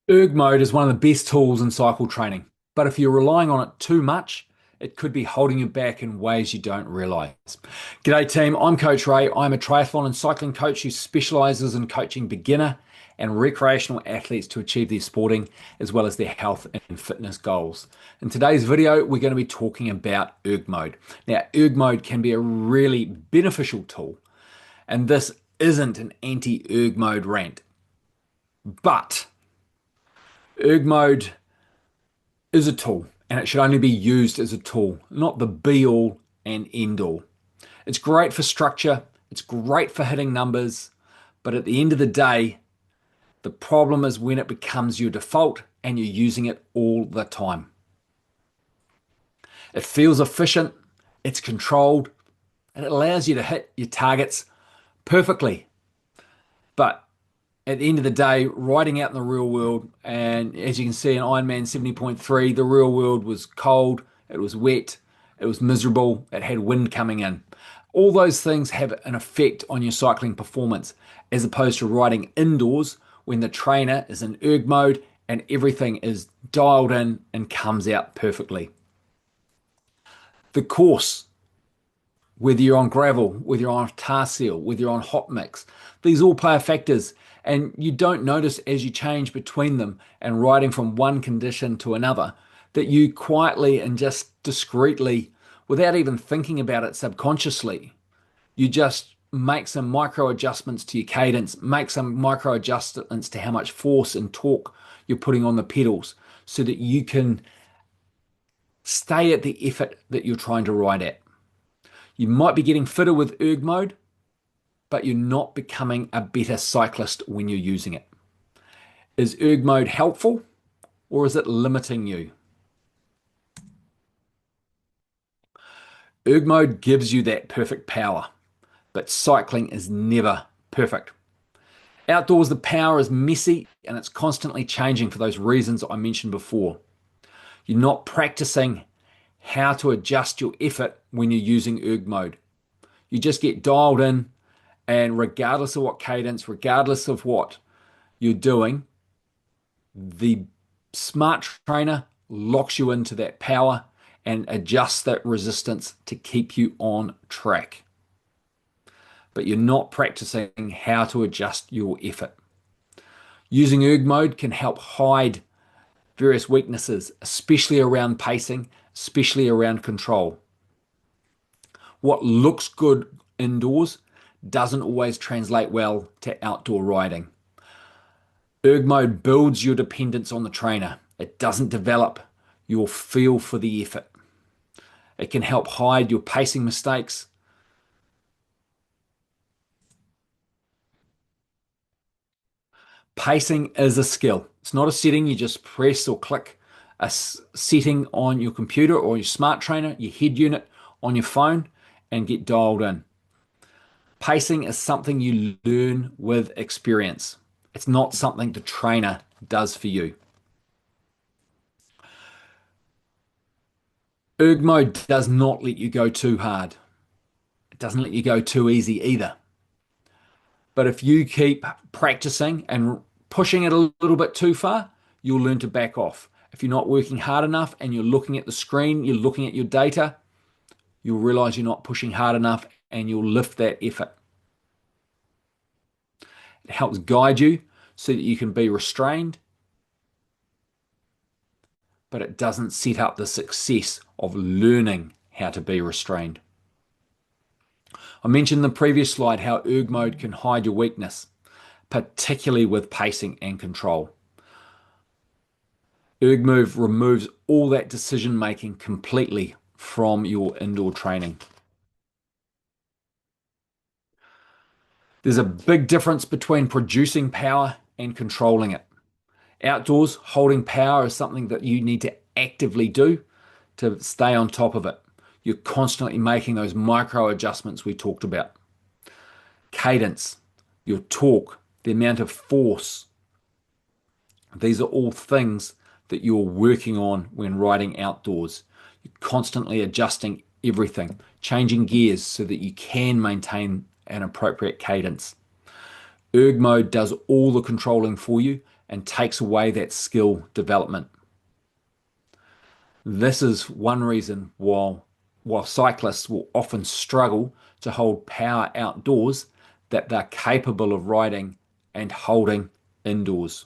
ERG mode is one of the best tools in cycle training, but if you're relying on it too much, it could be holding you back in ways you don't realize. G'day team, I'm Coach Ray. I'm a triathlon and cycling coach who specializes in coaching beginner and recreational athletes to achieve their sporting as well as their health and fitness goals. In today's video, we're going to be talking about ERG mode. Now, ERG mode can be a really beneficial tool, and this isn't an anti-ERG mode rant, but ERG mode is a tool and it should only be used as a tool, not the be all and end all. It's great for structure, it's great for hitting numbers, but at the end of the day, the problem is when it becomes your default and you're using it all the time. It feels efficient, it's controlled, and it allows you to hit your targets perfectly. But at the end of the day, riding out in the real world, and as you can see in Ironman 70.3, the real world was cold, it was wet, it was miserable, it had wind coming in. All those things have an effect on your cycling performance, as opposed to riding indoors when the trainer is in ERG mode and everything is dialed in and comes out perfectly. The course, whether you're on gravel, whether you're on tar seal, whether you're on hot mix, these all play factors, and you don't notice as you change between them and riding from one condition to another that you quietly and just discreetly, without even thinking about it subconsciously, you just make some micro adjustments to your cadence, make some micro adjustments to how much force and torque you're putting on the pedals so that you can stay at the effort that you're trying to ride at. You might be getting fitter with ERG mode, but you're not becoming a better cyclist when you're using it. Is ERG mode helpful or is it limiting you? ERG mode gives you that perfect power, but cycling is never perfect. Outdoors, the power is messy and it's constantly changing for those reasons I mentioned before. You're not practicing how to adjust your effort when you're using ERG mode. You just get dialed in, and regardless of what cadence, regardless of what you're doing, the smart trainer locks you into that power and adjusts that resistance to keep you on track. But you're not practicing how to adjust your effort. Using ERG mode can help hide various weaknesses, especially around pacing, especially around control. What looks good indoors doesn't always translate well to outdoor riding. ERG mode builds your dependence on the trainer. It doesn't develop your feel for the effort. It can help hide your pacing mistakes. Pacing is a skill. It's not a setting you just press or click a setting on your computer or your smart trainer, your head unit on your phone, and get dialed in. Pacing is something you learn with experience. It's not something the trainer does for you. ERG mode does not let you go too hard. It doesn't let you go too easy either. But if you keep practicing and pushing it a little bit too far, you'll learn to back off. If you're not working hard enough and you're looking at the screen, you're looking at your data, you'll realize you're not pushing hard enough and you'll lift that effort. It helps guide you so that you can be restrained, but it doesn't set up the success of learning how to be restrained. I mentioned in the previous slide how ERG mode can hide your weakness, particularly with pacing and control. ERG mode removes all that decision making completely from your indoor training. There's a big difference between producing power and controlling it. Outdoors, holding power is something that you need to actively do to stay on top of it. You're constantly making those micro adjustments we talked about. Cadence, your torque, the amount of force. These are all things that you're working on when riding outdoors. You're constantly adjusting everything, changing gears so that you can maintain an appropriate cadence. ERG mode does all the controlling for you and takes away that skill development. This is one reason while cyclists will often struggle to hold power outdoors, that they're capable of riding and holding indoors.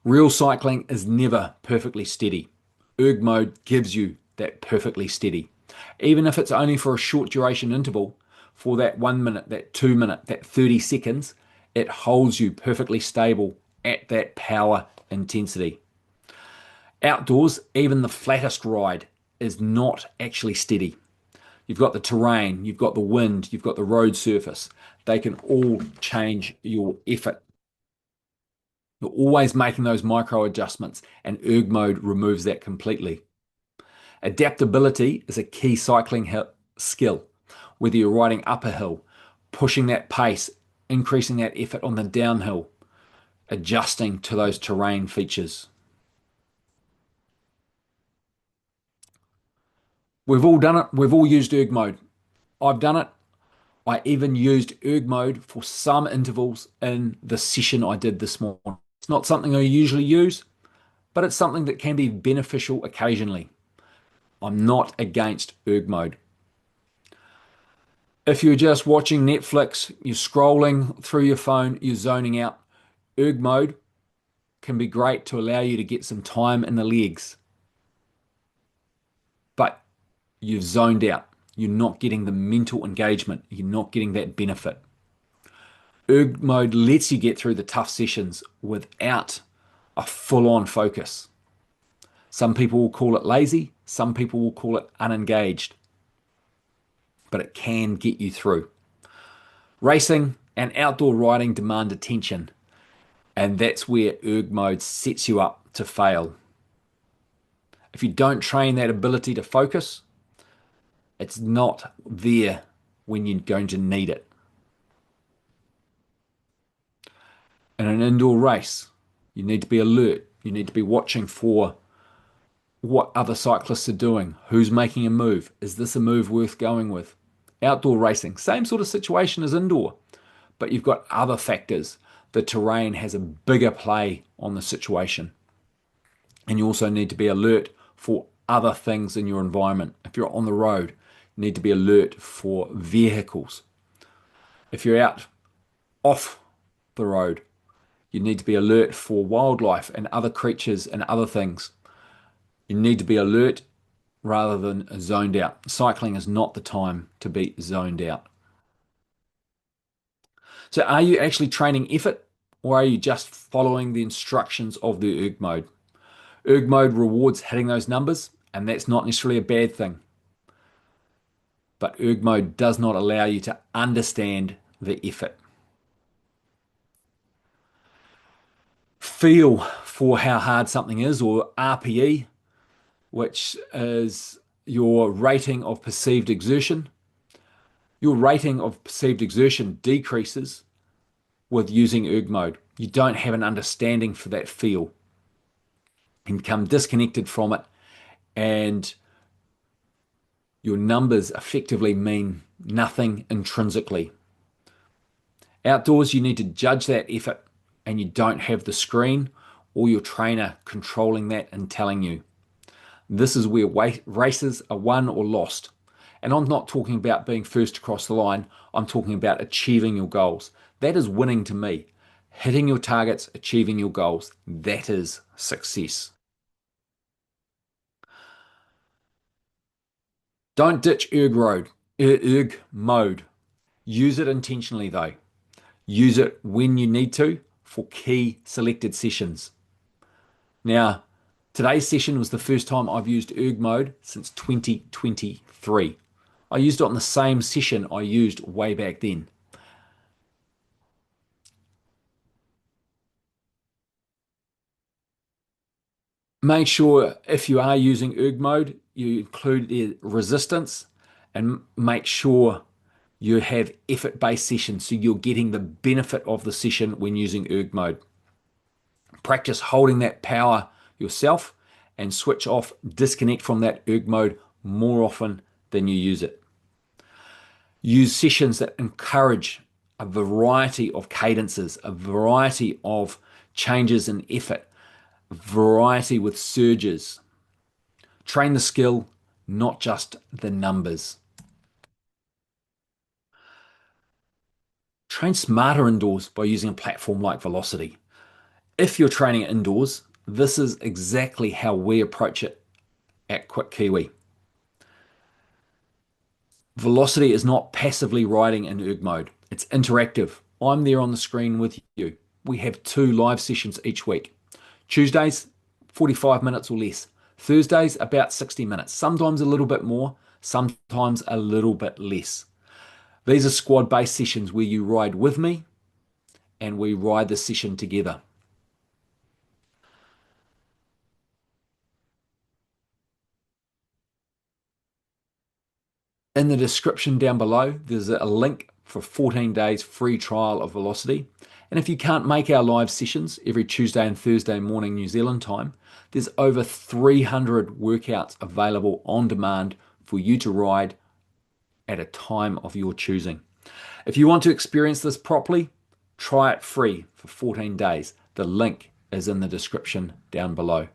Real cycling is never perfectly steady. Erg mode gives you that perfectly steady. Even if it's only for a short duration interval, for that 1 minute, that 2 minute, that 30 seconds, it holds you perfectly stable at that power intensity. Outdoors, even the flattest ride is not actually steady. You've got the terrain, you've got the wind, you've got the road surface. They can all change your effort. You're always making those micro adjustments, and erg mode removes that completely. Adaptability is a key cycling skill. Whether you're riding up a hill, pushing that pace, increasing that effort on the downhill, adjusting to those terrain features. We've all done it. We've all used erg mode. I've done it. I even used erg mode for some intervals in the session I did this morning. It's not something I usually use, but it's something that can be beneficial occasionally. I'm not against erg mode. If you're just watching Netflix, you're scrolling through your phone, you're zoning out, erg mode can be great to allow you to get some time in the legs. But you've zoned out. You're not getting the mental engagement. You're not getting that benefit. Erg mode lets you get through the tough sessions without a full-on focus. Some people will call it lazy. Some people will call it unengaged. But it can get you through. Racing and outdoor riding demand attention, and that's where erg mode sets you up to fail. If you don't train that ability to focus, it's not there when you're going to need it. In an indoor race, you need to be alert. You need to be watching for what other cyclists are doing. Who's making a move? Is this a move worth going with? Outdoor racing, same sort of situation as indoor, but you've got other factors. The terrain has a bigger play on the situation. And you also need to be alert for other things in your environment. If you're on the road, you need to be alert for vehicles. If you're out off the road, you need to be alert for wildlife and other creatures and other things. You need to be alert rather than zoned out. Cycling is not the time to be zoned out. So are you actually training effort, or are you just following the instructions of the erg mode? Erg mode rewards hitting those numbers, and that's not necessarily a bad thing. But erg mode does not allow you to understand the effort. Feel for how hard something is, or RPE, which is your rating of perceived exertion. Your rating of perceived exertion decreases with using erg mode. You don't have an understanding for that feel. You become disconnected from it, and your numbers effectively mean nothing intrinsically. Outdoors, you need to judge that effort, and you don't have the screen or your trainer controlling that and telling you. This is where races are won or lost. And I'm not talking about being first across the line. I'm talking about achieving your goals. That is winning to me. Hitting your targets, achieving your goals. That is success. Don't ditch erg mode. Use it intentionally though. Use it when you need to for key selected sessions. Now, today's session was the first time I've used erg mode since 2023. I used it on the same session I used way back then. Make sure if you are using erg mode, you include the resistance, and make sure you have effort-based sessions so you're getting the benefit of the session when using erg mode. Practice holding that power yourself and switch off, disconnect from that erg mode more often than you use it. Use sessions that encourage a variety of cadences, a variety of changes in effort, a variety with surges. Train the skill, not just the numbers. Train smarter indoors by using a platform like Velocity. If you're training indoors, this is exactly how we approach it at Quick Kiwi. Velocity is not passively riding in ERG mode. It's interactive. I'm there on the screen with you. We have 2 live sessions each week. Tuesdays, 45 minutes or less. Thursdays, about 60 minutes. Sometimes a little bit more, sometimes a little bit less. These are squad-based sessions where you ride with me and we ride the session together. In the description down below, there's a link for 14 days free trial of Velocity. And if you can't make our live sessions every Tuesday and Thursday morning New Zealand time, there's over 300 workouts available on demand for you to ride at a time of your choosing. If you want to experience this properly, try it free for 14 days. The link is in the description down below.